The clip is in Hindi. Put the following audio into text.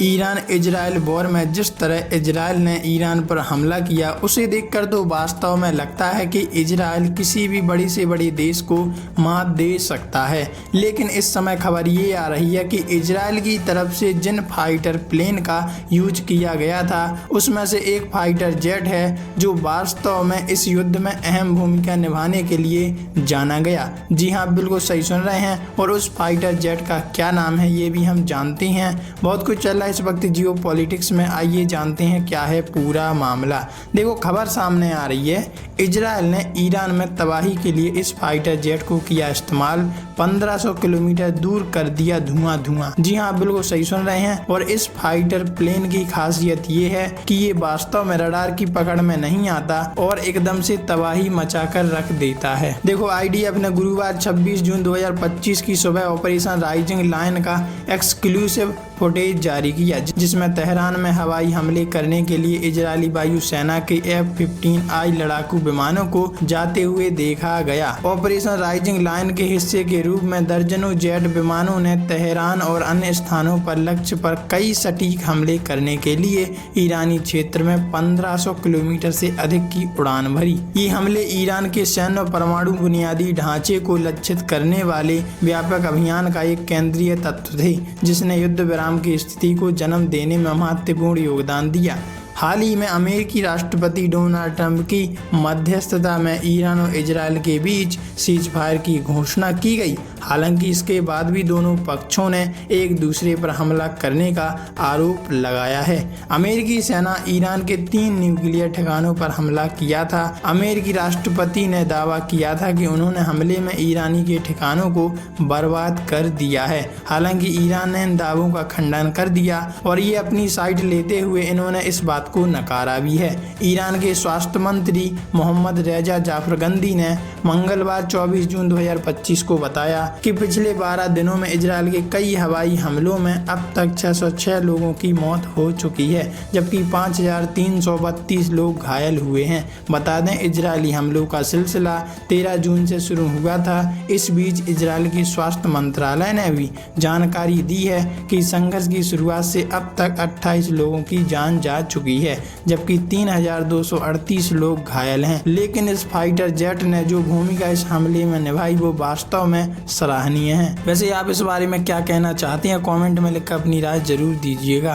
ईरान इजराइल वॉर में जिस तरह इजराइल ने ईरान पर हमला किया उसे देखकर तो वास्तव में लगता है कि इजराइल किसी भी बड़ी से बड़ी देश को मात दे सकता है। लेकिन इस समय खबर ये आ रही है कि इजराइल की तरफ से जिन फाइटर प्लेन का यूज किया गया था उसमें से एक फाइटर जेट है जो वास्तव में इस युद्ध में अहम भूमिका निभाने के लिए जाना गया। जी हाँ, बिल्कुल सही सुन रहे हैं। और उस फाइटर जेट का क्या नाम है ये भी हम जानते हैं। बहुत कुछ चल इस वक्त जियो पॉलिटिक्स में, आइए जानते हैं क्या है पूरा मामला। देखो, खबर सामने आ रही है, इजराइल ने ईरान में तबाही के लिए इस फाइटर जेट को किया इस्तेमाल, 1500 किलोमीटर दूर कर दिया धुआं धुआं। जी हाँ, बिल्कुल सही सुन रहे हैं। और इस फाइटर प्लेन की खासियत ये है कि ये वास्तव में रडार की पकड़ में नहीं आता और एकदम से तबाही मचाकर रख देता है। देखो, आईडीएफ अपने गुरुवार 26 जून 2025 की सुबह ऑपरेशन राइजिंग लायन का एक्सक्लूसिव फुटेज जारी किया, जिसमें तेहरान में हवाई हमले करने के लिए इजरायली वायुसेना के F-15I लड़ाकू विमानों को जाते हुए देखा गया। ऑपरेशन राइजिंग लायन के हिस्से के रूप में दर्जनों जेट विमानों ने तेहरान और अन्य स्थानों पर लक्ष्य पर कई सटीक हमले करने के लिए ईरानी क्षेत्र में 1500 किलोमीटर से अधिक की उड़ान भरी। ये हमले ईरान के सैन्य और परमाणु बुनियादी ढांचे को लक्षित करने वाले व्यापक अभियान का एक केंद्रीय तत्व थे, जिसने युद्ध विराम की स्थिति को जन्म देने में महत्वपूर्ण योगदान दिया। हाल ही में अमेरिकी राष्ट्रपति डोनाल्ड ट्रंप की मध्यस्थता में ईरान और इजराइल के बीच सीज फायर की घोषणा की गई। हालांकि इसके बाद भी दोनों पक्षों ने एक दूसरे पर हमला करने का आरोप लगाया है। अमेरिकी सेना ईरान के 3 न्यूक्लियर ठिकानों पर हमला किया था। अमेरिकी राष्ट्रपति ने दावा किया था कि उन्होंने हमले में ईरानी के ठिकानों को बर्बाद कर दिया है। हालांकि ईरान ने इन दावों का खंडन कर दिया और ये अपनी साइड लेते हुए इन्होंने इस बात को नकारा भी है। ईरान के स्वास्थ्य मंत्री मोहम्मद रेजा जाफरगंदी ने मंगलवार 24 जून 2025 को बताया कि पिछले 12 दिनों में इजराइल के कई हवाई हमलों में अब तक 606 लोगों की मौत हो चुकी है, जबकि 5332 लोग घायल हुए हैं। बता दें, इजरायली हमलों का सिलसिला 13 जून से शुरू हुआ था। इस बीच इजराइल के स्वास्थ्य मंत्रालय ने भी जानकारी दी है कि संघर्ष की शुरुआत से अब तक 28 लोगों की जान जा चुकी है, जबकि 3238 लोग घायल हैं। लेकिन इस फाइटर जेट ने जो भूमिका इस हमले में निभाई वो वास्तव में सराहनीय है। वैसे आप इस बारे में क्या कहना चाहते हैं, कमेंट में लिखकर अपनी राय जरूर दीजिएगा।